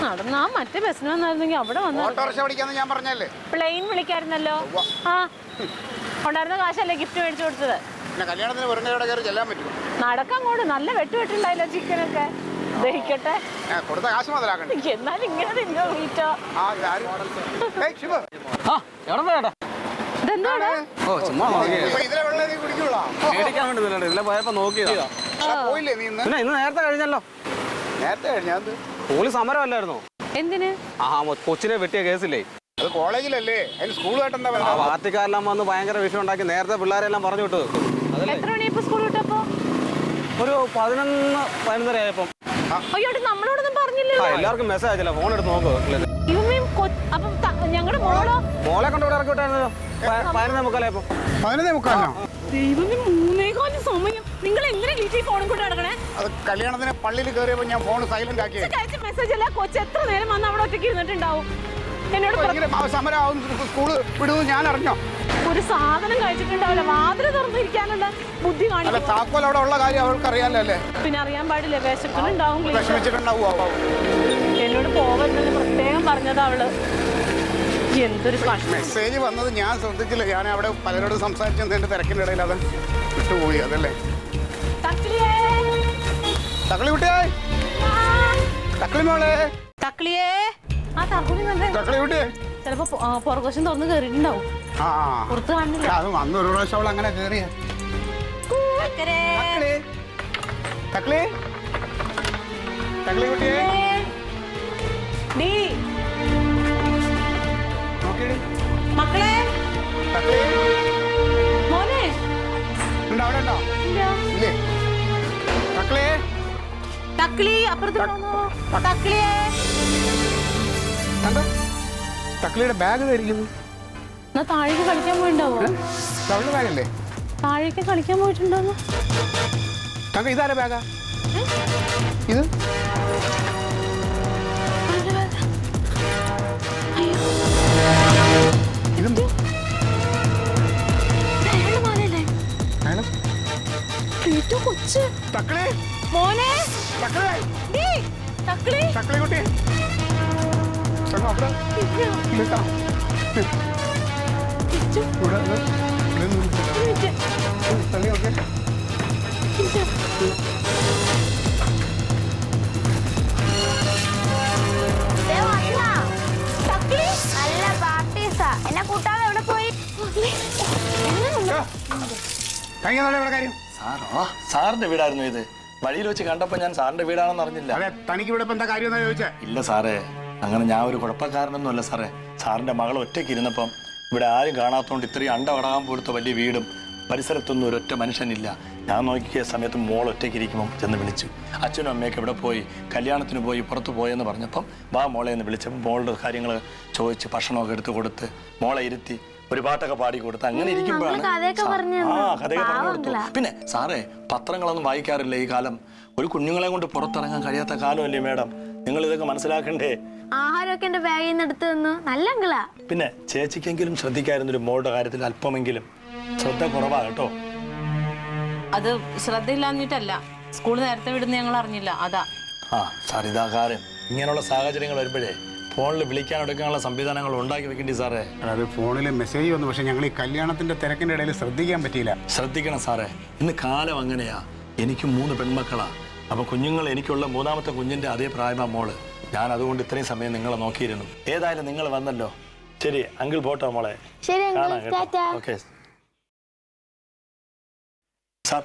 നടന്നാ മറ്റേ ബസ്സിന് വന്നായിരുന്നെങ്കിൽ അവിടെ വന്നു ഞാൻ പറഞ്ഞല്ലേ. പ്ലെയിൻ വിളിക്കായിരുന്നല്ലോ. ആ ഉണ്ടായിരുന്ന കാശല്ലേ ഗിഫ്റ്റ് മേടിച്ചു കൊടുത്തത്. കല്യാണത്തിന് വെറുതെ കയറി ചെല്ലാൻ പറ്റുമോ? നടക്കാൻ കൊണ്ട് നല്ല വെട്ടുണ്ടായില്ലോ ചിക്കനൊക്കെ. ദഹിക്കട്ടെ, കൊടുത്ത കാശ് മുതലാക്കണ്ട. എന്നാലും ഇങ്ങനെ തിന്നോ വീറ്റോ. നേരത്തെ കഴിഞ്ഞല്ലോ. നേരത്തെ കഴിഞ്ഞാ പോലീസ് സമരമല്ലായിരുന്നോ? എന്തിന്? കൊച്ചിനെ വെട്ടിയ കേസില്ലേ? അത് കോളേജിലല്ലേ, അതിന് സ്കൂളുമായിട്ട് എന്താ? പാർട്ടിക്കാരെല്ലാം വന്ന് ഭയങ്കര വിഷയം ഉണ്ടാക്കി നേരത്തെ പിള്ളേരെല്ലാം പറഞ്ഞു വിട്ടത്. എത്ര മണിയപ്പോ സ്കൂൾ വിട്ടപ്പോ? ഒരു 11-11:30 ആയപ്പം. നമ്മളോടൊന്നും പറഞ്ഞില്ല. എല്ലാവർക്കും മെസ്സേജ് അയച്ചില്ല, ഫോൺ എടുത്ത് നോക്ക്. ഞങ്ങളുടെ മോളെ കൊണ്ട് ഇവിടെ ഇറക്കി വിട്ടായിരുന്നല്ലോ 11:45. 11:45? ദൈവമേ, 3:15 സമയം. നിങ്ങൾ എങ്ങനെ വീട്ടിൽ ഫോണും കൊണ്ട് നടക്കണേ? അത് കല്യാണത്തിന് പള്ളിയിൽ കയറിയപ്പോ ഞാൻ ഫോൺ സൈലന്റ് ആക്കി. മെസ്സേജ് അല്ല, കൊച്ചു എത്ര നേരം വന്ന് അവിടെ ഒറ്റയ്ക്ക് ഇരുന്നിട്ടുണ്ടാവും. എന്നോട് സമരമാവും സ്കൂള് വിടുന്നത് ഞാൻ അറിഞ്ഞോ? ഒരു സാധനം കഴിച്ചിട്ടുണ്ടാവില്ല, വാതിൽ തുറന്നിരിക്കാനുള്ള ബുദ്ധി കാണില്ല. താക്കോൽ അവിടെ ഉള്ള കാര്യം അവൾക്ക് അറിയാലല്ലേ? പിന്നെ അറിയാൻ പാടില്ല, വിശക്കുന്നുണ്ടാവും. വിഷമിച്ചിട്ടുണ്ടാവും. എന്നോട് പോവരുതെന്ന് പ്രത്യേകം പറഞ്ഞത് അവള്. എന്തൊരു മെസ്സേജ് വന്നത് ഞാൻ ശ്രദ്ധിച്ചില്ല. ഞാൻ അവിടെ പലരോടും സംസാരിച്ചെന്ന് എന്റെ തിരക്കിന്റെ ഇടയിൽ അത് വിട്ടുപോയി. അതല്ലേ തക്കളി കുട്ടിയേ, തക്കളി മോളെ, തക്കളിയേ. ആ തക്കളി കുട്ടിയെ ചിലപ്പോ പുറകോശം തുറന്ന് കയറിയിട്ടുണ്ടാവും. പുറത്ത് കാണില്ല. അത് വന്ന് ഒരു പ്രാവശ്യം അവൾ അങ്ങനെ കയറിയ. തക്കളി കുട്ടിയെ മക്കളെ, മോനെ അവിടെ ഉണ്ടോ? ഇല്ലേ തക്കളി അപ്പുറത്ത് തക്കളിയുടെ ബാഗ് ധരിക്കുന്നു. താഴേക്ക് കളിക്കാൻ പോയിണ്ടാവോ? അവളുടെ ബാഗല്ലേ? താഴേക്ക് കളിക്കാൻ പോയിട്ടുണ്ടോ? ഇതാരെ ബാഗാ ഇത്? കൊച്ച് മോനെ, തക്കളി കുട്ടി എന്നെ കൂട്ടാതെ എവിടെ പോയി? സാറിന്റെ വീടായിരുന്നു ഇത്. വഴിയിൽ വെച്ച് കണ്ടപ്പോ ഞാൻ സാറിന്റെ വീടാണെന്ന് അറിഞ്ഞില്ല. തനിക്ക് ഇവിടെ എന്താ കാര്യം ചോദിച്ചാ? ഇല്ല സാറേ, അങ്ങനെ ഞാൻ ഒരു കുഴപ്പക്കാരനൊന്നും അല്ല സാറേ. സാറിന്റെ മകൾ ഒറ്റയ്ക്ക് ഇരുന്നപ്പം ഇവിടെ ആരും കാണാത്തോണ്ട് ഇത്രയും അടകാൻ പോലത്തെ വലിയ വീടും പരിസരത്തൊന്നും ഒരൊറ്റ മനുഷ്യനില്ല. ഞാൻ നോക്കിയ സമയത്ത് മോൾ ഒറ്റയ്ക്ക് ഇരിക്കുമ്പോൾ ചെന്ന് വിളിച്ചു. അച്ഛനും അമ്മയൊക്കെ ഇവിടെ പോയി, കല്യാണത്തിന് പോയി, പുറത്ത് പോയെന്ന് പറഞ്ഞപ്പം വാ മോളെ എന്ന് വിളിച്ചപ്പോൾ മോളുടെ കാര്യങ്ങൾ ചോദിച്ച് ഭക്ഷണമൊക്കെ എടുത്ത് കൊടുത്ത് മോളെ ഇരുത്തി ഒരു പാട്ടൊക്കെ പാടി കൊടുത്ത് അങ്ങനെ ഇരിക്കുമ്പോഴാണ് കഥയൊക്കെ പറഞ്ഞു കൊടുത്തു. പിന്നെ സാറേ, പത്രങ്ങളൊന്നും വായിക്കാറില്ല ഈ കാലം. ഒരു കുഞ്ഞുങ്ങളെ കൊണ്ട് പുറത്തിറങ്ങാൻ കഴിയാത്ത കാലമല്ലേ മേഡം? നിങ്ങൾ ഇതൊക്കെ മനസ്സിലാക്കണ്ടേ? ആഹാരമൊക്കെ എന്റെ ബാഗിൽ നിന്ന് എടുത്തു തന്നു. നല്ല അങ്കിളാ. പിന്നെ ചേച്ചിക്കെങ്കിലും ശ്രദ്ധിക്കായിരുന്നൊരു മോളുടെ കാര്യത്തിൽ അല്പമെങ്കിലും ശ്രദ്ധ കുറവാ കേട്ടോ. അത് ശ്രദ്ധയില്ലാഞ്ഞിട്ടല്ല, സ്കൂൾ നേരത്തെ വിടുന്ന ഞങ്ങൾ അറിഞ്ഞില്ല, അതാ. സാർ, ഇതാ കാര്യം. ഇങ്ങനെയുള്ള സാഹചര്യങ്ങൾ വരുമ്പോഴേ ഫോണിൽ വിളിക്കാൻ എടുക്കാനുള്ള സംവിധാനങ്ങൾ ഉണ്ടാക്കി വെക്കേണ്ടി സാറേ. അത് ഫോണിൽ മെസ്സേജ് വന്നു, പക്ഷെ ഞങ്ങൾ ഈ കല്യാണത്തിന്റെ തിരക്കിന്റെ ഇടയിൽ ശ്രദ്ധിക്കാൻ പറ്റിയില്ല. ശ്രദ്ധിക്കണം സാറേ, ഇന്ന് കാലം അങ്ങനെയാ. എനിക്ക് 3 പെൺമക്കളാ. അപ്പൊ കുഞ്ഞുങ്ങൾ എനിക്കുള്ള 3ാമത്തെ കുഞ്ഞിന്റെ അതേ പ്രായമാ മോള്. ഞാൻ അതുകൊണ്ട് ഇത്രയും സമയം നിങ്ങളെ നോക്കിയിരുന്നു. ഏതായാലും നിങ്ങൾ വന്നല്ലോ. ശരി അങ്കിൾ, പോട്ടോ മോളെ. Okay sir.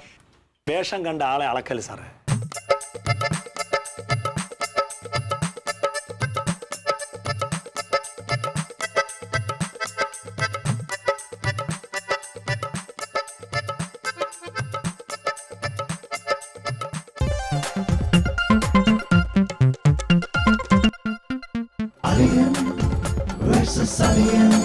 വേഷം കണ്ട ആളെ അളക്കല് സാറേ. Alien versus Alien.